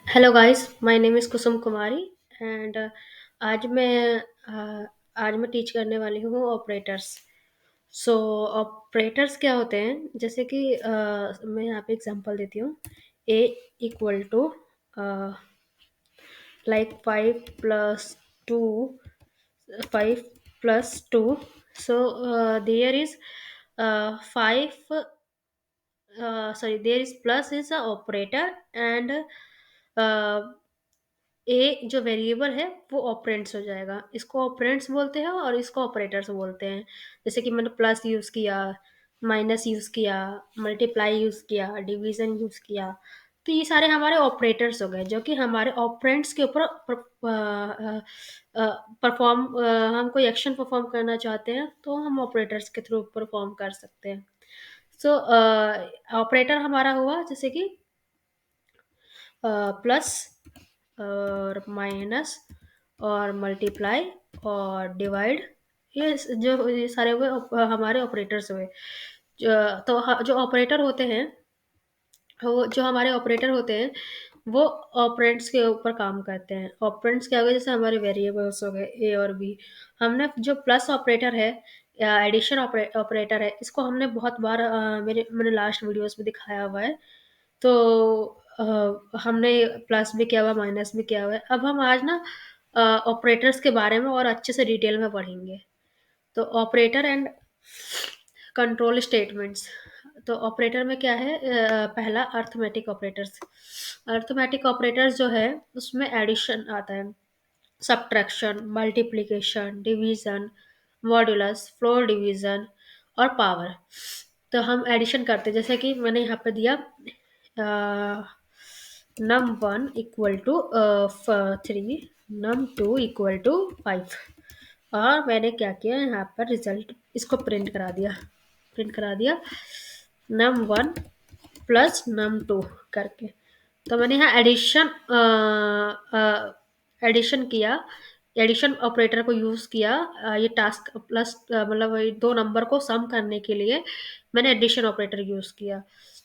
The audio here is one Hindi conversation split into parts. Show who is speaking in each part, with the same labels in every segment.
Speaker 1: Hello guys, my name is Kusum Kumari and आज मैं आज मैं टीच करने वाली हूँ ऑपरेटर्स। सो ऑपरेटर्स क्या होते हैं, जैसे कि मैं यहाँ पे एग्जांपल देती हूँ। ए equal to like 5 plus 2 so there is 5 sorry, there is plus is a operator and ए जो वेरिएबल है वो ऑपरेंड्स हो जाएगा। इसको ऑपरेंड्स बोलते हैं और इसको ऑपरेटर्स बोलते हैं। जैसे कि मैंने प्लस यूज़ किया, माइनस यूज़ किया, मल्टीप्लाई यूज़ किया, डिवीज़न यूज़ किया। तो ये सारे हमारे ऑपरेटर्स हो गए जो कि हमारे ऑपरेंड्स के ऊपर परफॉर्म हम कोई एक्शन परफॉर्म करना चाहते हैं तो हम ऑपरेटर्स के थ्रू परफॉर्म कर सकते हैं। सो ऑपरेटर हमारा हुआ जैसे कि प्लस और माइनस और मल्टीप्लाई और डिवाइड। ये सारे हुए हमारे ऑपरेटर्स हुए। जो ऑपरेटर होते हैं, वो जो हमारे ऑपरेटर होते हैं वो ऑपरेंड्स के ऊपर काम करते हैं। ऑपरेंड्स क्या हो गए, जैसे हमारे वेरिएबल्स हो गए ए और बी। हमने जो प्लस ऑपरेटर है या एडिशन ऑपरेटर है, इसको हमने बहुत बार मैंने लास्ट वीडियोस में दिखाया हुआ है। तो हमने प्लस भी किया हुआ, माइनस भी किया हुआ है। अब हम आज ना ऑपरेटर्स के बारे में और अच्छे से डिटेल में पढ़ेंगे। तो ऑपरेटर एंड कंट्रोल स्टेटमेंट्स। तो ऑपरेटर में क्या है, पहला अर्थमेटिक ऑपरेटर्स। अर्थमेटिक ऑपरेटर्स जो है उसमें एडिशन आता है, subtraction, multiplication, division, modulus, floor division और पावर। तो हम एडिशन करते हैं, जैसे कि मैंने यहाँ पे दिया num one equal to 3, num two equal to 5। और मैंने क्या किया, यहाँ पर रिजल्ट इसको प्रिंट करा दिया num one plus num two करके। तो मैंने यहाँ एडिशन किया, एडिशन ऑपरेटर को यूज़ किया। ये टास्क प्लस मतलब वही दो नंबर को सम करने के लिए मैंने एडिशन ऑपरेटर यूज़ किया।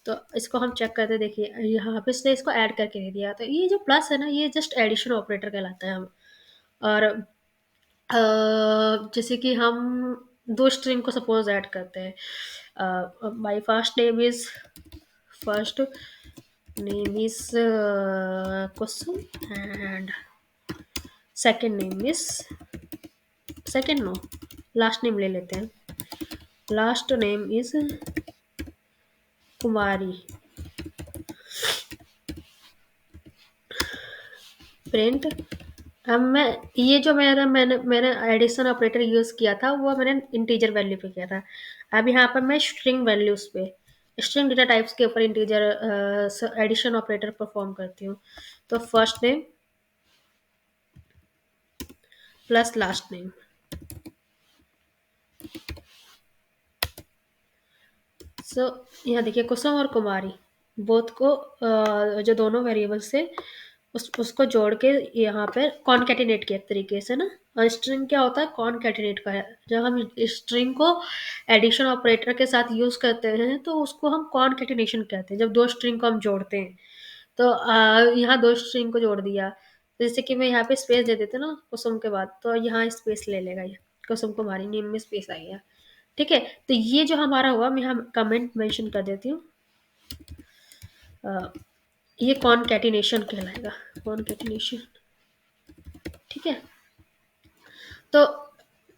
Speaker 1: तो इसको हम चेक करते, देखिए यहाँ पे इसने इसको ऐड करके दे दिया। तो ये जो प्लस है ना, ये जस्ट एडिशन ऑपरेटर कहलाता है। हम और जैसे कि हम दो स्ट्रिंग को सपोज ऐड करते हैं। My first name is Kusum and second name is second no last name ले लेते हैं। Last name is Kumari. Print. अब मैं ये जो मैंने एडिशन ऑपरेटर यूज़ किया था वो मैंने इंटीजर वैल्यू पे किया था। अब यहाँ पर मैं स्ट्रिंग वैल्यूज पे, स्ट्रिंग डेटा टाइप्स के ऊपर इंटीजर एडिशन ऑपरेटर परफॉर्म करती हूँ। तो first name plus last name. So यहाँ देखिए कुसुम और कुमारी बोथ को जो दोनों वेरिएबल से उसको जोड़ के यहाँ पे कॉनकैटिनेट किया एक तरीके से ना। और स्ट्रिंग क्या होता है, कॉनकैटिनेट का है। जब हम स्ट्रिंग को एडिशन ऑपरेटर के साथ यूज करते हैं तो उसको हम कॉनकैटिनेशन कहते हैं, जब दो स्ट्रिंग को हम जोड़ते हैं। तो यहाँ दो स्ट्रिंग को जोड़ दिया, जैसे कि मैं यहाँ पे स्पेस दे देते ना कुसुम के बाद, तो यहाँ स्पेस ले लेगा ये, कुसुम कुमारी नेम में स्पेस आ गया। ठीक है। तो ये जो हमारा हुआ, मैं यहाँ कमेंट मेंशन कर देती हूँ। ये कॉनकैटिनेशन कहलाएगा, कॉनकैटिनेशन। ठीक है। तो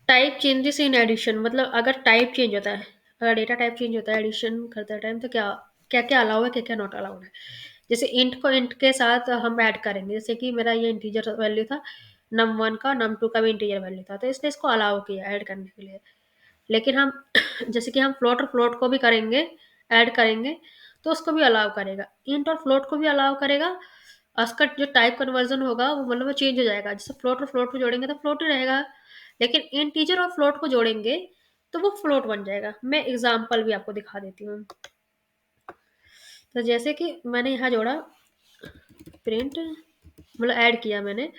Speaker 1: टाइप चेंजेस इन एडिशन, मतलब अगर टाइप चेंज होता है, अगर डेटा टाइप चेंज होता है एडिशन करते टाइम, तो क्या क्या क्या अलाउ है, क्या क्या नॉट अलाउड है। जैसे इंट को इंट के साथ हम ऐड करेंगे, जैसे कि मेरा ये इंटीजर वैल्यू था नम वन का, नम टू का भी इंटीजर वैल्यू था, तो इसने इसको अलाउ किया ऐड करने के लिए। लेकिन हम जैसे कि हम फ्लोट और फ्लोट को भी करेंगे, ऐड करेंगे, तो उसको भी अलाउ करेगा। इंट और फ्लोट को भी अलाउ करेगा। उसका जो टाइप कन्वर्जन होगा वो मतलब वो चेंज हो जाएगा। जैसे फ्लोट और फ्लोट को जोड़ेंगे तो फ्लोट ही रहेगा, लेकिन इंटीजर और फ्लोट को जोड़ेंगे तो वो फ्लोट बन जाएगा। मैं एग्जांपल भी आपको दिखा देती हूँ। तो जैसे कि मैंने यहाँ जोड़ा प्रिंट, मतलब ऐड किया मैंने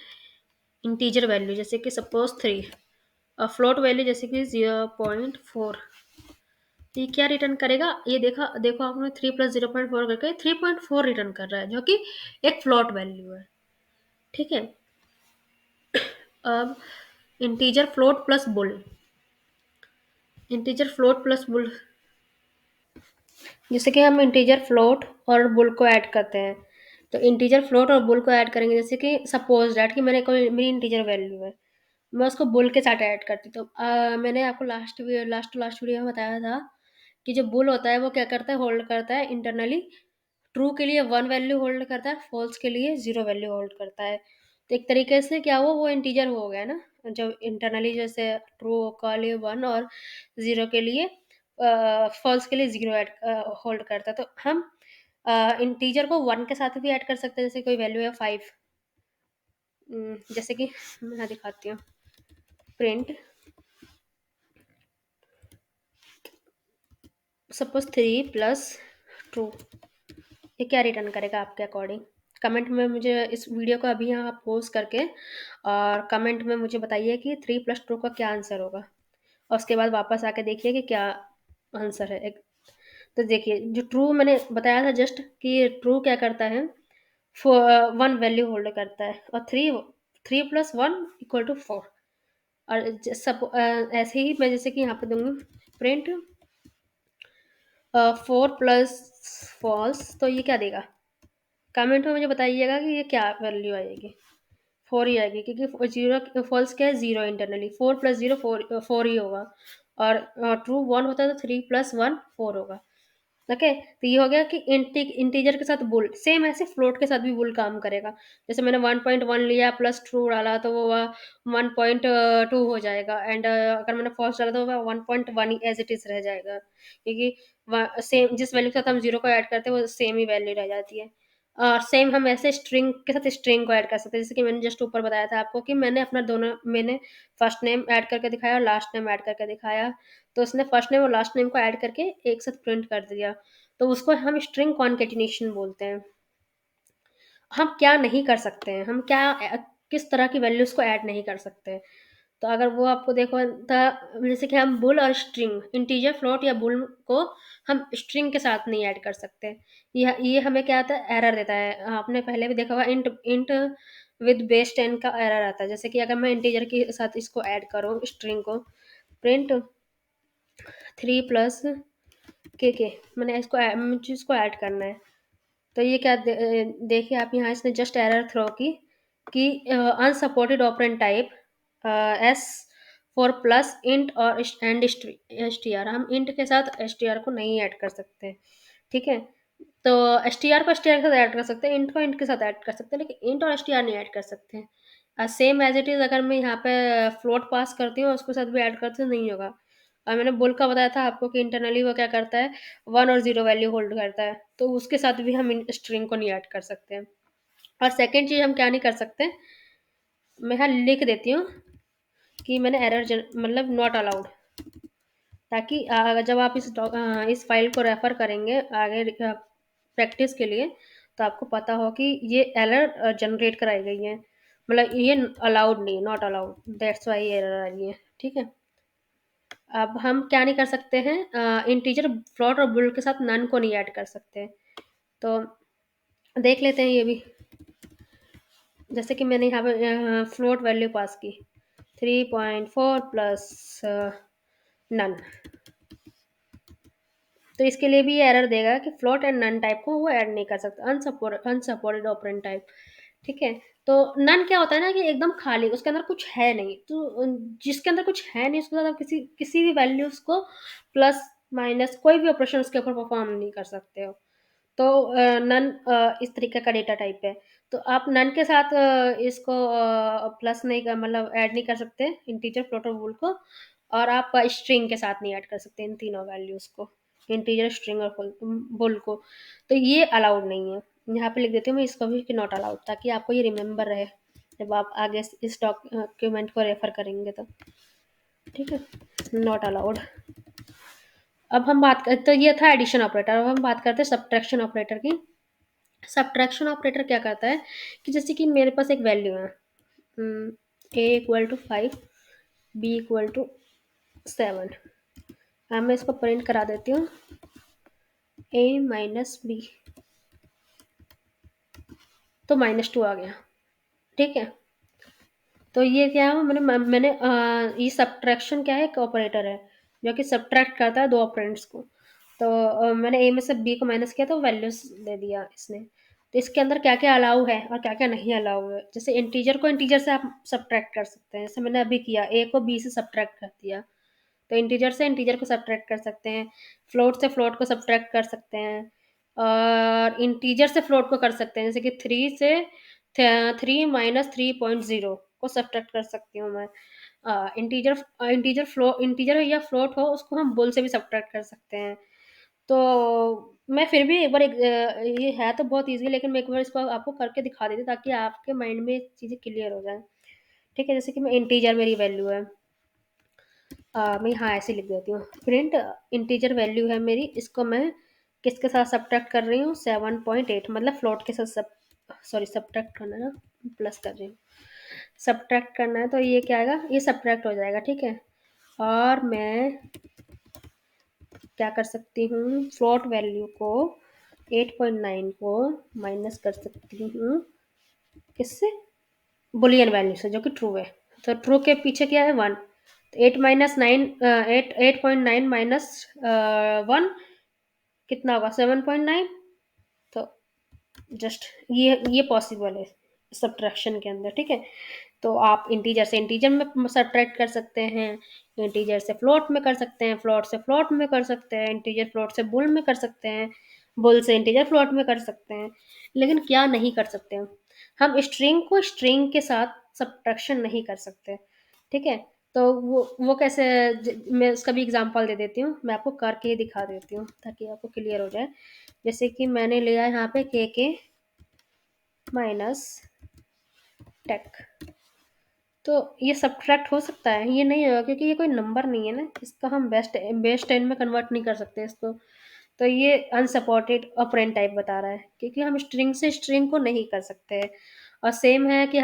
Speaker 1: इंटीजर वैल्यू, जैसे कि सपोज 3 और फ्लोट वैल्यू जैसे कि 0.4। ये क्या रिटर्न करेगा, ये देखा देखो आपने 3 प्लस 0.4 करके 3.4 रिटर्न कर रहा है, जो कि एक फ्लोट वैल्यू है। ठीक है। अब integer float plus bull, integer float plus bull, जैसे कि हम इंटीजर फ्लोट और बुल को ऐड करते हैं। तो इंटीजर फ्लोट और बुल को ऐड करेंगे, जैसे कि सपोज दैट कि मैंने कोई मेरी इंटीजर वैल्यू है, मैं उसको बुल के साथ ऐड करती, तो मैंने आपको लास्ट वीडियो में बताया था कि जो बुल होता है वो क्या करता है, होल्ड करता है इंटरनली, ट्रू के लिए 1 वैल्यू होल्ड करता है, फॉल्स के लिए 0 वैल्यू होल्ड करता है। तो एक तरीके से क्या हुआ, वो इंटीजर हो गया ना, जब इंटरनली जैसे ट्रू के लिए 1 और 0 के लिए फॉल्स के लिए 0 ऐड होल्ड करता है। तो हम इंटीजर को 1 के साथ भी ऐड कर सकते हैं, जैसे कोई वैल्यू है 5। जैसे कि मैं यहाँ दिखाती हूँ, प्रिंट सपोज 3 प्लस ट्रू, ये क्या रिटर्न करेगा आपके अकॉर्डिंग? कमेंट में मुझे इस वीडियो को अभी यहाँ पोस्ट करके और कमेंट में मुझे बताइए कि 3 प्लस ट्रू का क्या आंसर होगा, और उसके बाद वापस आके देखिए कि क्या आंसर है। एक तो देखिए, जो ट्रू मैंने बताया था जस्ट, कि ट्रू क्या करता है, 1 वैल्यू होल्ड करता है, और 3 प्लस 1 इक्वल टू 4। और सब ऐसे ही मैं जैसे कि यहाँ पे दूंगी प्रिंट 4 प्लस फॉल्स, तो ये क्या देगा? कमेंट में मुझे बताइएगा कि ये क्या वैल्यू आएगी। 4 ही आएगी, क्योंकि जीरो फॉल्स क्या है, 0 इंटरनली, 4 प्लस 0 4 ही होगा, और ट्रू 1 होता है, तो 3 प्लस 1 4 होगा। ओके, तो ये हो गया कि इंटीजर के साथ बुल, सेम ऐसे फ्लोट के साथ भी बुल काम करेगा। जैसे मैंने 1.1 लिया प्लस ट्रू डाला, तो वो 1.2 हो जाएगा, एंड अगर मैंने फॉल्स डाला तो वो 1.1 एज इट इज रह जाएगा, क्योंकि सेम जिस वैल्यू के साथ हम जीरो को ऐड करते हैं वो सेम ही वैल्यू रह जाती है। और सेम हम ऐसे स्ट्रिंग के साथ स्ट्रिंग को ऐड कर सकते हैं, जैसे कि मैंने जस्ट ऊपर बताया था आपको कि मैंने फर्स्ट नेम ऐड करके दिखाया और लास्ट नेम ऐड करके दिखाया, तो उसने फर्स्ट नेम और लास्ट नेम को ऐड करके एक साथ प्रिंट कर दिया, तो उसको हम स्ट्रिंग कॉन्केटिनेशन बोलते हैं। हम क्या नहीं कर सकते हैं, हम क्या किस तरह की वैल्यूज को ऐड नहीं कर सकते। तो अगर वो आपको देखो, तो जैसे कि हम बुल और स्ट्रिंग, इंटीजर फ्लोट या बुल को हम स्ट्रिंग के साथ नहीं ऐड कर सकते। ये हमें क्या आता है, एरर देता है। आपने पहले भी देखा होगा, इंट इंट विद बेस 10 का एरर आता है। जैसे कि अगर मैं इंटीजर के साथ इसको ऐड करूँ, स्ट्रिंग को, प्रिंट 3 प्लस के मैंने मुझे इसको ऐड करना है, तो ये क्या देखिए आप यहाँ, इसने जस्ट एरर थ्रो की कि unsupported operand type S for plus int और एंड एस टी आर, हम इंट के साथ एस टी आर को नहीं ऐड कर सकते। ठीक है, तो एस टी आर को एस टी आर के साथ ऐड कर सकते हैं, इंट को इंट के साथ ऐड कर सकते हैं, लेकिन इंट और एस टी आर नहीं ऐड कर सकते हैं। सेम एज इट इज अगर मैं यहाँ पे फ्लोट पास करती हूँ, उसके साथ भी ऐड करती हूँ, नहीं होगा। और मैंने बुल का बताया था आपको कि इंटरनली वो क्या करता है, 1 और 0 वैल्यू होल्ड करता है, तो उसके साथ भी हम स्ट्रिंग को नहीं ऐड कर सकते हैं। और सेकंड चीज़ हम क्या नहीं कर सकते, मैं यहाँ लिख देती हूँ कि मैंने मतलब नॉट अलाउड, ताकि जब आप इस फाइल को रेफर करेंगे आगे प्रैक्टिस के लिए, तो आपको पता हो कि ये एरर जनरेट कराई गई है, मतलब ये अलाउड नहीं, not allowed, that's why error आ रही है। ठीक है। अब हम क्या नहीं कर सकते हैं, इंटीजर फ्लोट और बुल के साथ नन को नहीं ऐड कर सकते। तो देख लेते हैं ये भी, जैसे कि मैंने यहाँ पे फ्लोट वैल्यू पास की 3.4 प्लस नन, तो इसके लिए भी ये एरर देगा कि फ्लोट एंड नन टाइप को वो ऐड नहीं कर सकता, अनसपोर्टेड ऑपरेंड टाइप। ठीक है, तो नन क्या होता है ना, कि एकदम खाली, उसके अंदर कुछ है नहीं, तो जिसके अंदर कुछ है नहीं उसके साथ आप किसी किसी भी वैल्यूज को प्लस माइनस कोई भी ऑपरेशन उसके ऊपर परफॉर्म नहीं कर सकते हो। तो नन इस तरीके का डेटा टाइप है। तो आप नन के साथ इसको प्लस नहीं कर, मतलब ऐड नहीं कर सकते इंटीजर फ्लोट और बुल को, और आप स्ट्रिंग के साथ नहीं ऐड कर सकते इन तीनों वैल्यूज को, इंटीजर स्ट्रिंग और बुल को। तो ये अलाउड नहीं है। यहाँ पे लिख देती हूँ मैं इसको भी कि नॉट अलाउड, ताकि आपको ये रिमेंबर रहे जब आप आगे इस डॉक्यूमेंट को रेफर करेंगे तो। ठीक है, नॉट अलाउड। अब हम बात कर, तो ये था एडिशन ऑपरेटर। अब हम बात करते हैं सब्ट्रैक्शन ऑपरेटर की। सब्ट्रैक्शन ऑपरेटर क्या करता है कि जैसे कि मेरे पास एक वैल्यू है, a equal to 5, b equal to 7, अब मैं इसको प्रिंट करा देती हूँ, ए माइनस बी, तो -2 आ गया। ठीक है, तो ये क्या है, ये सब्ट्रैक्शन क्या है, एक ऑपरेटर है जो कि सब्ट्रैक्ट करता है दो ऑपरेंड्स को। तो मैंने ए में से बी को माइनस किया तो वैल्यूज दे दिया इसने। तो इसके अंदर क्या क्या अलाउ है और क्या क्या नहीं अलाउ है, जैसे इंटीजर को इंटीजर से आप सब्ट्रैक्ट कर सकते हैं, जैसे मैंने अभी किया, ए को बी से सब्ट्रैक्ट कर दिया। तो इंटीजर से इंटीजर को सब्ट्रैक्ट कर सकते हैं, फ्लोट से फ्लोट को सब्ट्रैक्ट कर सकते हैं, और इंटीजर से फ्लोट को कर सकते हैं, जैसे कि 3 को सब्ट्रैक्ट कर सकती हूँ मैं। इंटीजर इंटीजर या फ्लोट हो उसको हम बुल से भी सब्ट्रैक्ट कर सकते हैं। तो मैं फिर भी एक बार ये है तो बहुत ईजी, लेकिन मैं एक बार इसको आपको करके दिखा देती हूँ ताकि आपके माइंड में चीज़ें क्लियर हो जाएं। ठीक है, जैसे कि मैं इंटीजर मेरी वैल्यू है, मैं यहाँ ऐसे लिख देती हूँ, प्रिंट इंटीजर वैल्यू है मेरी, इसको मैं किसके साथ सब्ट्रैक्ट कर रही हूँ, 7.8, मतलब फ्लोट के साथ सॉरी सब्ट्रैक्ट करना है ना, प्लस कर रही हूँ, सब्ट्रैक्ट करना है, तो ये क्या आएगा, ये सब्ट्रैक्ट हो जाएगा। ठीक है, और मैं क्या कर सकती हूँ, फ्लोट वैल्यू को 8.9 को माइनस कर सकती हूँ, किससे, बुलियन वैल्यू से जो कि ट्रू है। तो ट्रू के पीछे क्या है, 1, तो 8.9 कितना होगा, 7.9। तो जस्ट ये पॉसिबल है सब्ट्रैक्शन के अंदर। ठीक है, तो आप इंटीजर से इंटीजर में सब्ट्रैक्ट कर सकते हैं, इंटीजर से फ्लोट में कर सकते हैं, फ्लोट से फ्लोट में कर सकते हैं, इंटीजर फ्लोट से बुल में कर सकते हैं, बुल से इंटीजर फ्लोट में कर सकते हैं। लेकिन क्या नहीं कर सकते हम स्ट्रिंग को स्ट्रिंग के साथ सब्ट्रैक्शन नहीं कर सकते। ठीक है, तो वो कैसे, मैं उसका भी एग्जांपल दे देती हूँ, मैं आपको करके ही दिखा देती हूँ ताकि आपको क्लियर हो जाए। जैसे कि मैंने लिया यहाँ पे के माइनस टेक, तो ये सब्ट्रैक्ट हो सकता है, ये नहीं होगा क्योंकि ये कोई नंबर नहीं है ना, इसका हम बेस 10 में कन्वर्ट नहीं कर सकते इसको। तो ये अनसपोर्टेड ऑपरेंड टाइप बता रहा है क्योंकि हम स्ट्रिंग से स्ट्रिंग को नहीं कर सकते। और सेम है कि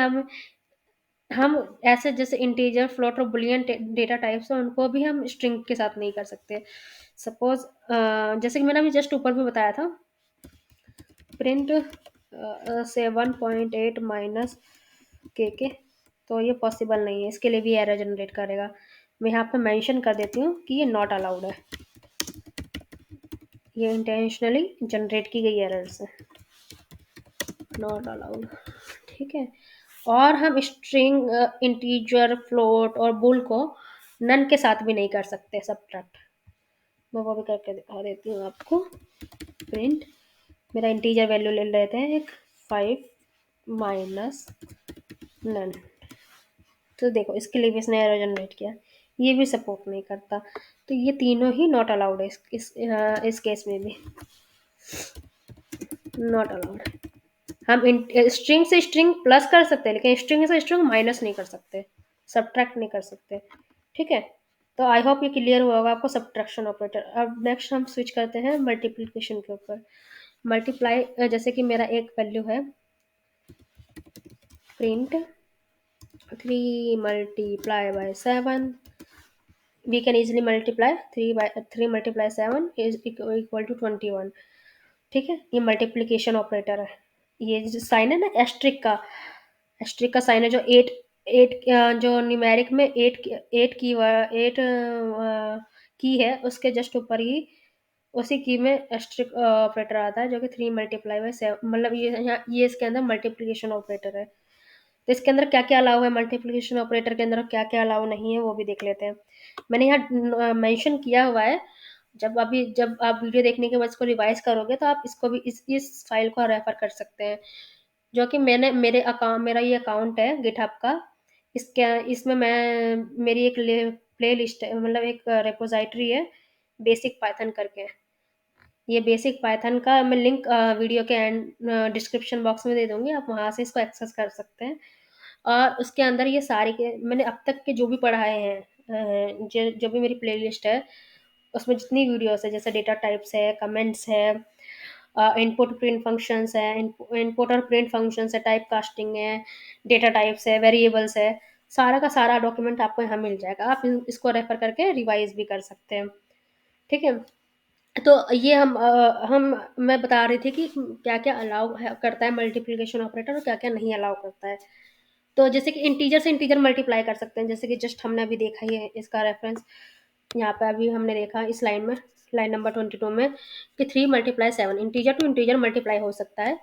Speaker 1: हम ऐसे जैसे इंटीजर फ्लोट और बुलियन डेटा टाइप्स हैं उनको भी हम स्ट्रिंग के साथ नहीं कर सकते। सपोज जैसे कि मैंने अभी जस्ट ऊपर भी बताया था, प्रिंट 7.8 माइनस के, तो ये पॉसिबल नहीं है, इसके लिए भी एरर जनरेट करेगा। मैं यहाँ पे मेंशन कर देती हूँ कि ये नॉट अलाउड है, ये इंटेंशनली जनरेट की गई एरर्स है, नॉट अलाउड। ठीक है, और हम स्ट्रिंग इंटीजर फ्लोट और बुल को नन के साथ भी नहीं कर सकते सब्ट्रैक्ट। मैं वो भी करके दिखा देती हूँ आपको। प्रिंट मेरा इंटीजर वैल्यू ले लेते हैं एक 5 माइनस नन, तो देखो इसके लिए भी इसने एरर जनरेट किया, ये भी सपोर्ट नहीं करता। तो ये तीनों ही नॉट अलाउड है, इस केस में भी नॉट अलाउड। हम स्ट्रिंग से स्ट्रिंग प्लस कर सकते हैं लेकिन स्ट्रिंग से स्ट्रिंग माइनस नहीं कर सकते, सब्ट्रैक्ट नहीं कर सकते। ठीक है, तो आई होप ये क्लियर हुआ होगा आपको सब्ट्रैक्शन ऑपरेटर। अब नेक्स्ट हम स्विच करते हैं मल्टीप्लिकेशन के ऊपर। मल्टीप्लाई, जैसे कि मेरा एक वैल्यू है, print 3 × 7, we can easily multiply 3 multiply 7 is equal to 21। ठीक है, ये मल्टीप्लिकेशन ऑपरेटर है। ये जो साइन है ना एस्ट्रिक का साइन है, जो एट एट जो न्यूमेरिक में एट की है उसके जस्ट ऊपर ही उसी की में एस्ट्रिक ऑपरेटर आता है जो कि 3 × 7, मतलब ये इसके अंदर मल्टीप्लिकेशन ऑपरेटर है। तो इसके अंदर क्या क्या अलाउ है, मल्टीप्लिकेशन ऑपरेटर के अंदर क्या क्या अलाउ नहीं है वो भी देख लेते हैं। मैंने यहाँ मेंशन किया हुआ है, जब आप वीडियो देखने के बाद इसको रिवाइज करोगे तो आप इसको भी इस फाइल को रेफर कर सकते हैं, जो कि मेरा ये अकाउंट है गिटहब का। इसके इसमें मैं मेरी एक प्ले लिस्ट है, मतलब एक रेपोजिटरी है बेसिक पाइथन करके। ये बेसिक पाइथन का मैं लिंक वीडियो के एंड डिस्क्रिप्शन बॉक्स में दे दूंगी, आप वहाँ से इसको एक्सेस कर सकते हैं। और उसके अंदर ये सारे के मैंने अब तक के जो भी पढ़ाए हैं, जो भी मेरी प्लेलिस्ट है उसमें जितनी वीडियोस है, जैसे डेटा टाइप्स है, कमेंट्स है, इनपुट प्रिंट फंक्शंस है, इनपुट और प्रिंट फंक्शंस है, टाइप कास्टिंग है, डेटा टाइप्स है, वेरिएबल्स है, सारा का सारा डॉक्यूमेंट आपको यहाँ मिल जाएगा। आप इसको रेफर करके रिवाइज भी कर सकते हैं। ठीक है? तो ये हम मैं बता रही थी कि क्या-क्या अलाउ है करता है मल्टीप्लिकेशन ऑपरेटर और क्या-क्या नहीं अलाउ करता है। तो जैसे कि इंटीजर से इंटीजर मल्टीप्लाई कर सकते हैं, जैसे कि जस्ट हमने अभी देखा ही है इसका रेफरेंस यहाँ पे अभी हमने देखा इस लाइन में, लाइन नंबर 22 में कि 3 multiply 7 integer to integer multiply हो सकता है,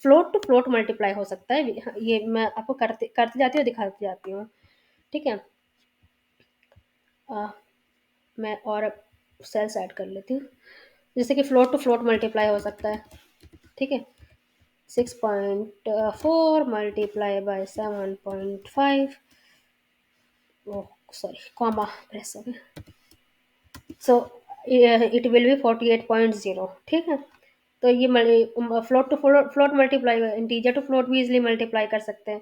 Speaker 1: फ्लोट टू फ्लोट मल्टीप्लाई हो सकता है। ये मैं आपको करते करती जाती हूँ, दिखाती जाती हूँ। ठीक है? अ, मैं और सेल्स ऐड कर लेती हूँ। जैसे कि फ्लोट टू फ्लोट मल्टीप्लाई हो सकता है। ठीक है? 6.4 multiply by 7.5, oh sorry comma press हो गया। So it will be 48.0। ठीक है? तो ये float to float float multiply integer to float भी इजीली मल्टीप्लाई कर सकते हैं।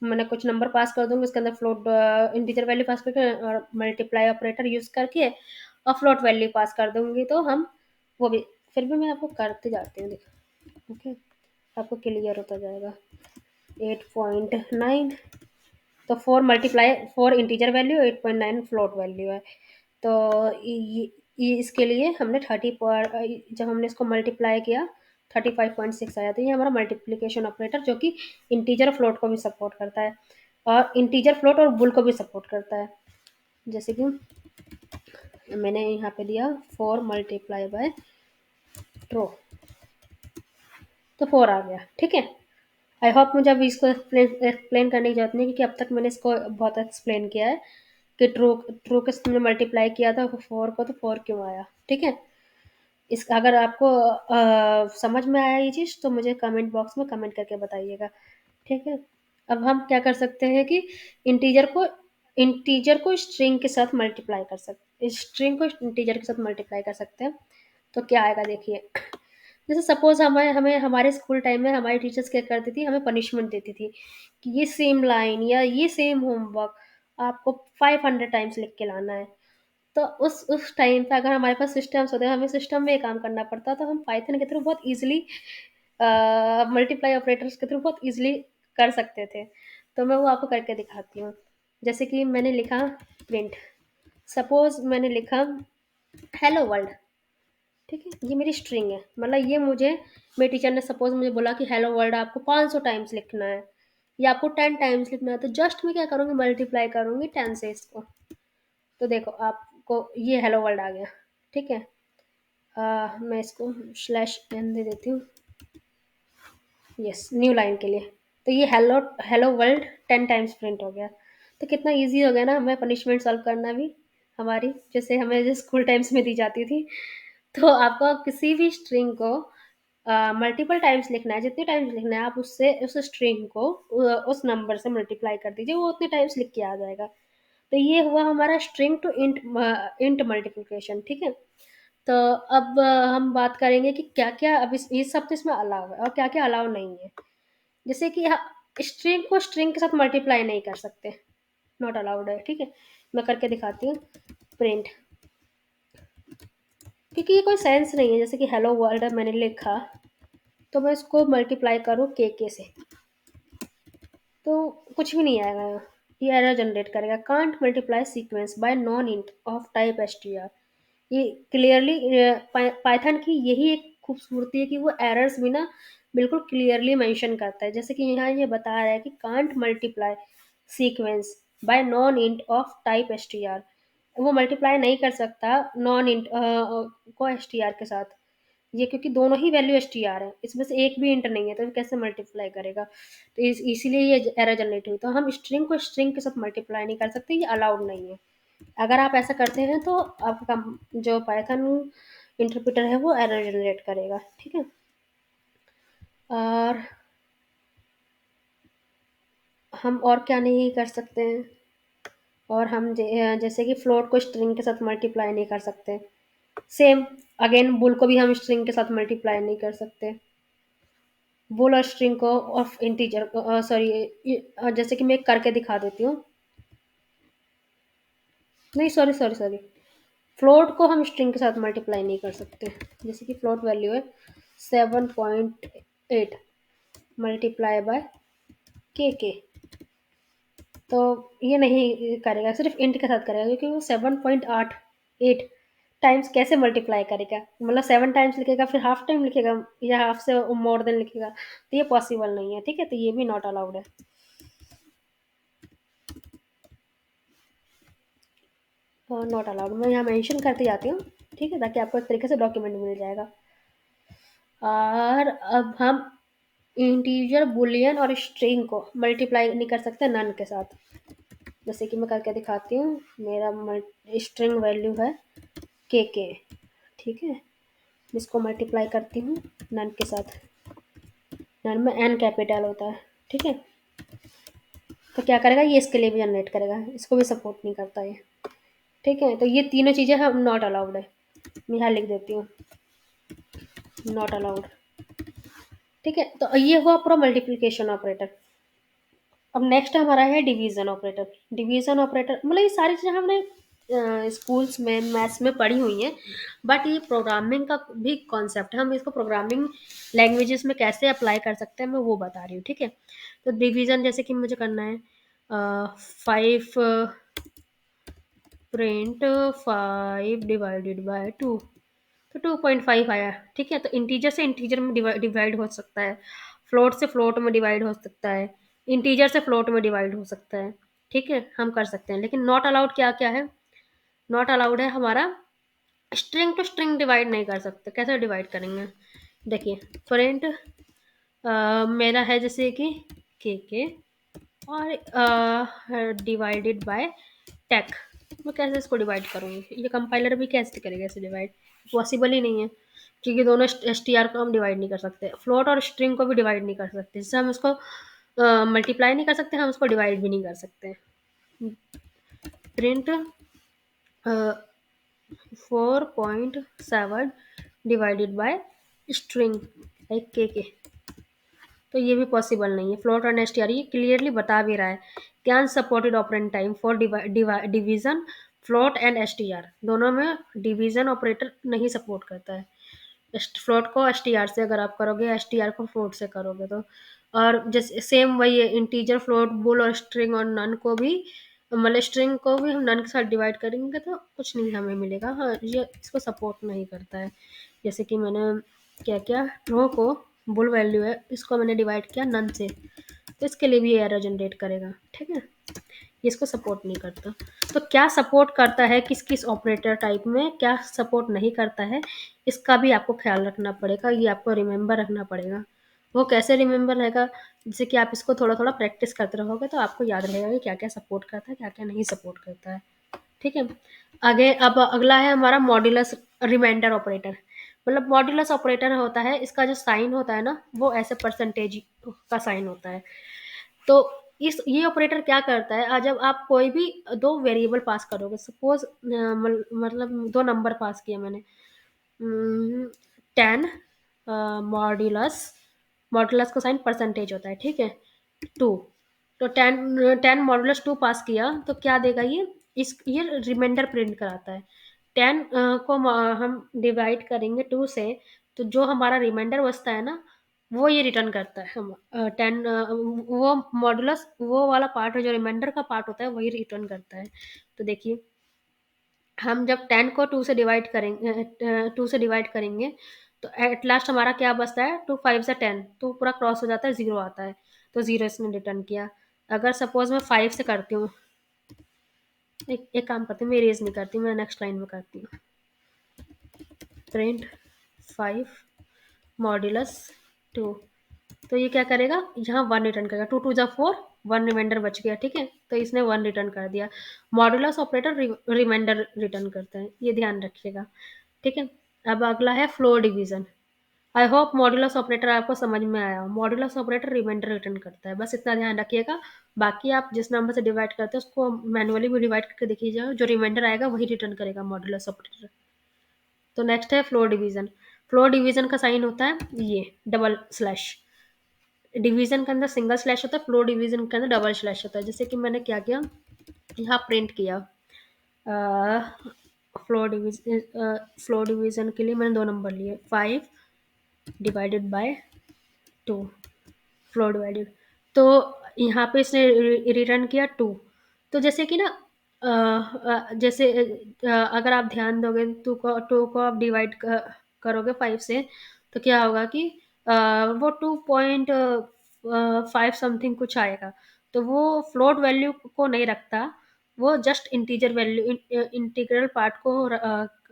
Speaker 1: मैंने कुछ नंबर पास कर दूंगी, उसके अंदर फ्लोट इंटीजर वैल्यू पास करके और मल्टीप्लाई ऑपरेटर यूज करके और फ्लोट वैल्यू पास कर दूंगी, तो हम वो भी, फिर भी मैं आपको करते जाती हूँ, देखो। ओके, आपको क्लियर होता जाएगा। 8.9, तो 4 multiply 4 integer value, 8.9 float value है। तो ये इसके लिए हमने 30 पर जब हमने इसको मल्टीप्लाई किया 35.6 आया, तो ये हमारा मल्टीप्लिकेशन ऑपरेटर जो कि इंटीजर फ्लोट को भी सपोर्ट करता है और इंटीजर फ्लोट और बुल को भी सपोर्ट करता है। जैसे कि मैंने यहाँ पे दिया 4 मल्टीप्लाई बाय ट्रो, तो 4 आ गया। ठीक है? आई होप मुझे अभी इसको एक्सप्लेन करने की जरूरत नहीं, क्योंकि अब तक मैंने इसको बहुत एक्सप्लेन किया है कि ट्रू ट्रू के तुमने मल्टीप्लाई किया था 4 को, तो 4 क्यों आया। ठीक है? इस अगर आपको समझ में आया ये चीज़, तो मुझे कमेंट बॉक्स में कमेंट करके बताइएगा। ठीक है? अब हम क्या कर सकते हैं कि इंटीजर को इंटीजर को स्ट्रिंग के साथ मल्टीप्लाई कर सकते, स्ट्रिंग को इंटीजर के साथ मल्टीप्लाई कर सकते हैं। तो क्या आएगा देखिए। जैसे सपोज हमें हमें हमारे स्कूल टाइम में हमारी टीचर्स क्या करती थी, हमें पनिशमेंट देती थी कि ये सेम लाइन या ये सेम होमवर्क आपको 500 टाइम्स लिख के लाना है। तो उस टाइम पे अगर हमारे पास सिस्टम्स होते, हमें सिस्टम में काम करना पड़ता, तो हम पाइथन के थ्रू बहुत ईजिली मल्टीप्लाई ऑपरेटर्स के थ्रू बहुत ईजिली कर सकते थे। तो मैं वो आपको करके दिखाती हूँ। जैसे कि मैंने लिखा प्रिंट, सपोज मैंने लिखा हेलो वर्ल्ड। ठीक है? ये मेरी स्ट्रिंग है, मतलब ये मुझे मेरे टीचर ने सपोज मुझे बोला कि हेलो वर्ल्ड आपको 500 टाइम्स लिखना है या आपको 10 टाइम्स लिखना है, तो जस्ट मैं क्या करूँगी, मल्टीप्लाई करूँगी 10 से इसको। तो देखो आपको ये हेलो वर्ल्ड आ गया। ठीक है? मैं इसको स्लैश एन दे देती हूँ, यस, न्यू लाइन के लिए। तो ये hello hello world 10 times print हो गया। तो कितना इजी हो गया ना हमें पनिशमेंट सॉल्व करना भी हमारी, जैसे हमें जो स्कूल टाइम्स में दी जाती थी। तो आपको किसी भी स्ट्रिंग को मल्टीपल टाइम्स लिखना है, जितने टाइम्स लिखना है आप उससे उस स्ट्रिंग को उस नंबर से मल्टीप्लाई कर दीजिए, वो उतने टाइम्स लिख के आ जाएगा। तो ये हुआ हमारा string to int int multiplication. ठीक है? तो अब हम बात करेंगे कि क्या-क्या अब इस ये सब तो इसमें अलाउ है और क्या-क्या अलाउ नहीं है। जैसे कि स्ट्रिंग को स्ट्रिंग के साथ मल्टीप्लाई नहीं कर सकते, नॉट अलाउड है। ठीक है? मैं करके दिखाती हूँ प्रिंट, क्योंकि ये कोई सेंस नहीं है। जैसे कि हेलो वर्ल्ड मैंने लिखा, तो मैं इसको मल्टीप्लाई करूँ के से, तो कुछ भी नहीं आएगा। ये एरर जनरेट करेगा, can't multiply sequence bye non int of type STR. ये क्लियरली पाइथन की यही एक खूबसूरती है कि वो एरर्स भी ना बिल्कुल क्लियरली मेंशन करता है। जैसे कि यहाँ ये बता रहा है कि can't multiply sequence bye non int of type STR, वो मल्टीप्लाई नहीं कर सकता नॉन इंट को एसटीआर के साथ। ये क्योंकि दोनों ही वैल्यू एसटीआर है, इसमें से एक भी इंट नहीं है, तो कैसे मल्टीप्लाई करेगा। तो इसीलिए ये एरर जनरेट हुई। तो हम स्ट्रिंग को स्ट्रिंग के साथ मल्टीप्लाई नहीं कर सकते, ये अलाउड नहीं है। अगर आप ऐसा करते हैं तो आपका जो पाइथन इंटरप्रेटर है वो एरर जनरेट करेगा। ठीक है? और हम और क्या नहीं कर सकते हैं, और हम जैसे कि फ्लोट को स्ट्रिंग के साथ मल्टीप्लाई नहीं कर सकते। सेम अगेन बुल को भी हम स्ट्रिंग के साथ मल्टीप्लाई नहीं कर सकते। बुल और स्ट्रिंग को ऑफ इंटीजर सॉरी, जैसे कि मैं एक करके दिखा देती हूँ। नहीं, सॉरी सॉरी सॉरी, फ्लोट को हम स्ट्रिंग के साथ मल्टीप्लाई नहीं कर सकते। जैसे कि फ्लोट वैल्यू है 7.8 मल्टीप्लाई बाय के, तो ये नहीं करेगा, सिर्फ इंट के साथ करेगा, क्योंकि वो 7.8 8 टाइम्स कैसे मल्टीप्लाई करेगा? मतलब 7 टाइम्स लिखेगा फिर हाफ टाइम लिखेगा या हाफ से मोर देन लिखेगा, तो ये पॉसिबल नहीं है, ठीक है? तो ये भी नॉट अलाउड है। नॉट अलाउड मैं यहाँ मेंशन करती जाती हूँ, ठीक है? ताकि आपको एक तरीके से डॉक्यूमेंट मिल जाएगा। और अब हम इंटीजर, बुलियन और स्ट्रिंग को मल्टीप्लाई नहीं कर सकते नन के साथ। जैसे कि मैं करके दिखाती हूँ। मेरा स्ट्रिंग वैल्यू है के, ठीक है? इसको मल्टीप्लाई करती हूँ नन के साथ। नन में एन कैपिटल होता है, ठीक है? तो क्या करेगा ये, इसके लिए भी जनरेट करेगा, इसको भी सपोर्ट नहीं करता ये, ठीक है? तो ये तीनों चीज़ें हम नॉट अलाउड है। मैं यहाँ लिख देती हूँ नॉट अलाउड, ठीक है? तो ये हुआ पूरा मल्टीप्लिकेशन ऑपरेटर। अब नेक्स्ट हमारा है डिवीजन ऑपरेटर। डिवीजन ऑपरेटर मतलब ये सारी चीज़ें हमने स्कूल्स में मैथ्स में पढ़ी हुई हैं, बट ये प्रोग्रामिंग का भी कॉन्सेप्ट है। हम इसको प्रोग्रामिंग लैंग्वेजेस में कैसे अप्लाई कर सकते हैं मैं वो बता रही हूँ, ठीक है? तो डिवीजन जैसे कि मुझे करना है 5 प्रिंट 5 डिवाइडेड बाय 2, तो 2.5 आया, ठीक है? तो इंटीजर से इंटीजर में डिवाइड हो सकता है, फ्लोट से फ्लोट में डिवाइड हो सकता है, इंटीजर से फ्लोट में डिवाइड हो सकता है, ठीक है? हम कर सकते हैं। लेकिन नॉट अलाउड क्या क्या है? नॉट अलाउड है हमारा स्ट्रिंग टू स्ट्रिंग डिवाइड नहीं कर सकते। कैसे डिवाइड करेंगे? देखिए प्रिंट मेरा है जैसे कि के और डिवाइडेड बाय टेक। मैं कैसे इसको डिवाइड करूँगी? ये कंपाइलर भी कैसे करेगा इसे डिवाइड? पॉसिबल ही नहीं है, क्योंकि दोनों एस टी आर को हम डिवाइड नहीं कर सकते, फ्लोट और स्ट्रिंग को भी डिवाइड नहीं कर सकते। जिससे हम इसको मल्टीप्लाई नहीं कर सकते, हम इसको डिवाइड भी नहीं कर सकते। Print 4.7 divided by string like के, तो ये भी पॉसिबल नहीं है। फ्लोट और एस टी आर ये क्लियरली बता भी रहा है कि unsupported operand time for division, float and S T R दोनों में डिवीजन ऑपरेटर नहीं सपोर्ट करता है। फ्लोट को एस टी आर से अगर आप करोगे, एस टी आर को फ्लोट से करोगे तो। और जैसे सेम वही है, इंटीजर, फ्लोट, बुल और स्ट्रिंग और नन को भी, मतलब स्ट्रिंग को भी हम नन के साथ डिवाइड करेंगे तो कुछ नहीं हमें मिलेगा। हाँ, ये इसको सपोर्ट नहीं करता है। जैसे कि मैंने क्या किया, रो को बुल वैल्यू है, इसको मैंने डिवाइड किया नन से, तो इसके लिए भी एरर जनरेट करेगा, ठीक है? ये इसको सपोर्ट नहीं करता। तो क्या सपोर्ट करता है किस किस ऑपरेटर टाइप में, क्या सपोर्ट नहीं करता है, इसका भी आपको ख्याल रखना पड़ेगा। ये आपको रिमेंबर रखना पड़ेगा। वो कैसे रिमेंबर रहेगा? जैसे कि आप इसको थोड़ा थोड़ा प्रैक्टिस करते रहोगे तो आपको याद रहेगा कि क्या क्या सपोर्ट करता है, क्या क्या नहीं सपोर्ट करता है, ठीक है? आगे अब अगला है हमारा मॉड्यूलस रिमाइंडर ऑपरेटर। मतलब मॉड्यूलस ऑपरेटर होता है, इसका जो साइन होता है ना वो ऐसे परसेंटेज का साइन होता है। तो इस ये ऑपरेटर क्या करता है, आज जब आप कोई भी दो वेरिएबल पास करोगे, सपोज मतलब दो नंबर पास किया मैंने, 10 मॉड्यूलस, मॉड्यूलस का साइन परसेंटेज होता है, ठीक है? 2, तो 10 मॉडुलस 2 पास किया तो क्या देगा ये? ये रिमाइंडर प्रिंट कराता है। 10 को हम डिवाइड करेंगे 2 से, तो जो हमारा रिमाइंडर बचता है ना वो ये रिटर्न करता है। हम 10 वो मॉडुलस वो वाला पार्ट है जो रिमाइंडर का पार्ट होता है वही रिटर्न करता है। तो देखिए हम जब 10 को 2 से डिवाइड करेंगे, 2 से डिवाइड करेंगे तो एट लास्ट हमारा क्या बचता है? 2 5 से 10, तो पूरा क्रॉस हो जाता है, ज़ीरो आता है, तो ज़ीरो इसने रिटर्न किया। अगर सपोज मैं 5 से करती हूँ, एक काम करती हूँ, मैं इरेज नहीं करती, मैं नेक्स्ट लाइन में करती हूँ। प्रिंट 5 मॉड्यूलस 2, तो ये क्या करेगा? यहाँ 1 रिटर्न करेगा। 2 2 जा 4, 1 रिमाइंडर बच गया, ठीक है? तो इसने 1 रिटर्न कर दिया। मॉड्यूलस ऑपरेटर रिमाइंडर रिटर्न करता है, ये ध्यान रखिएगा, ठीक है? अब अगला है floor division. I hope modulus operator आपको समझ में आया हो। मॉड्यूलस ऑपरेटर रिमाइंडर रिटर्न करता है, बस इतना ध्यान रखिएगा। बाकी आप जिस नंबर से डिवाइड करते हैं उसको मैनुअली भी डिवाइड करके देखिएगा, जो रिमाइंडर आएगा वही रिटर्न करेगा मॉड्यूलस ऑपरेटर। तो नेक्स्ट है फ्लोर डिवीजन। फ्लोर डिवीजन का साइन होता है ये डबल स्लैश। डिवीजन के अंदर सिंगल स्लैश होता है, फ्लोर डिवीजन के अंदर डबल स्लैश होता है। जैसे कि मैंने क्या किया, यहाँ प्रिंट किया फ्लोर डिवीजन के लिए मैंने दो नंबर लिए, 5 डिवाइडेड बाय 2, फ्लोर डिवाइडेड, तो यहाँ पे इसने रिटर्न किया 2। तो जैसे कि ना जैसे अगर आप ध्यान दोगे, टू को आप डिवाइड करोगे 5 से, तो क्या होगा कि अ, वो 2.5 समथिंग कुछ आएगा। तो वो फ्लोट वैल्यू को नहीं रखता, वो just integer value, integral part को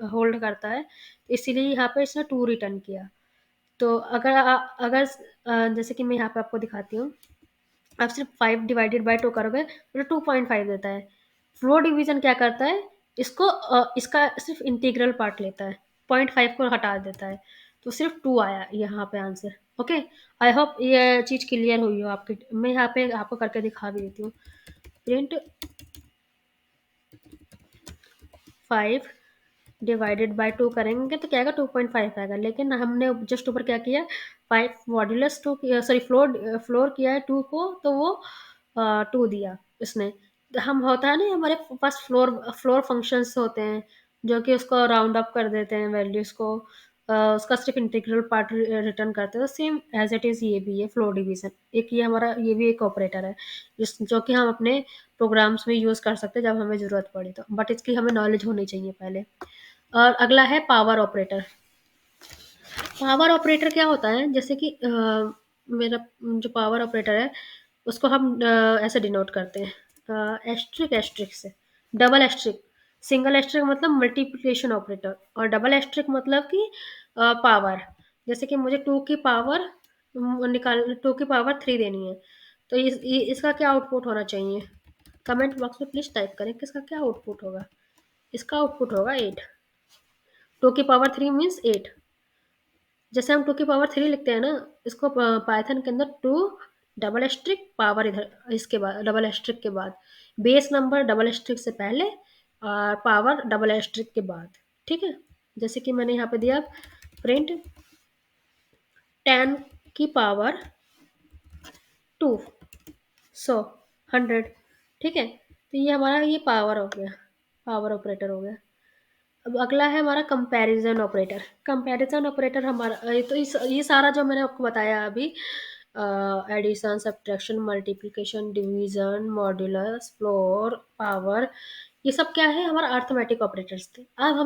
Speaker 1: होल्ड करता है। इसीलिए यहाँ पे इसने 2 रिटर्न किया। तो अगर जैसे कि मैं यहाँ पे आपको दिखाती हूँ, आप सिर्फ 5 डिवाइडेड बाय 2 करोगे तो 2.5 देता है। फ्लो डिवीजन क्या करता है, इसको इसका सिर्फ इंटीग्रल पार्ट लेता है, 0.5 को हटा देता है। तो सिर्फ 2 आया यहाँ पे आंसर। ओके, आई होप ये चीज़ क्लियर हुई हो आपकी। मैं यहाँ पे आपको करके दिखा भी देती हूँ। प्रिंट 5 डिवाइडेड बाय 2 करेंगे तो क्या आएगा, 2.5 आएगा। लेकिन हमने जस्ट ऊपर क्या किया, 5 मॉड्यूलस 2, सॉरी फ्लोर फ्लोर किया है 2 को, तो वो 2 दिया इसने। हम होता है ना, हमारे पास फ्लोर फ्लोर फंक्शंस होते हैं जो कि उसको राउंड अप कर देते हैं वैल्यूज को, उसका सिर्फ इंटीग्रल पार्ट रिटर्न करते हैं। तो सेम एज इट इज़ ये भी है फ्लोर डिवीजन। एक ये हमारा ये भी एक ऑपरेटर है जो कि हम अपने प्रोग्राम्स में यूज़ कर सकते हैं जब हमें ज़रूरत पड़े तो, बट इसकी हमें नॉलेज होनी चाहिए पहले। और अगला है पावर ऑपरेटर। पावर ऑपरेटर क्या होता है, जैसे कि मेरा जो पावर ऑपरेटर है उसको हम ऐसे डिनोट करते हैं, एस्ट्रिक एस्ट्रिक से। डबल एस्ट्रिक, सिंगल एस्ट्रिक मतलब मल्टीप्लिकेशन ऑपरेटर, और डबल एस्ट्रिक मतलब कि पावर। जैसे कि मुझे 2 की पावर निकाल 2 की पावर 3 देनी है, तो इसका क्या आउटपुट होना चाहिए? कमेंट बॉक्स में प्लीज टाइप करें कि इसका क्या आउटपुट होगा। इसका आउटपुट होगा 8। 2 की पावर 3 मीन्स 8। जैसे हम 2 की पावर 3 लिखते हैं ना, इसको पाइथन के अंदर 2 डबल एस्ट्रिक पावर, इधर इसके बाद डबल एस्ट्रिक के बाद, बेस नंबर डबल एस्ट्रिक से पहले और पावर डबल एस्ट्रिक के बाद। ठीक है, जैसे कि मैंने यहाँ पे दिया प्रिंट 10 की पावर 2, 100। ठीक है, तो ये हमारा ये पावर हो गया, पावर ऑपरेटर हो गया। अब अगला है हमारा कंपैरिजन ऑपरेटर। कंपैरिजन ऑपरेटर हमारा ये तो ये सारा जो मैंने आपको बताया अभी, addition, subtraction, multiplication, division, modulus, floor, power, ये सब क्या है, हमारा अर्थमेटिक ऑपरेटर्स थे। अब हम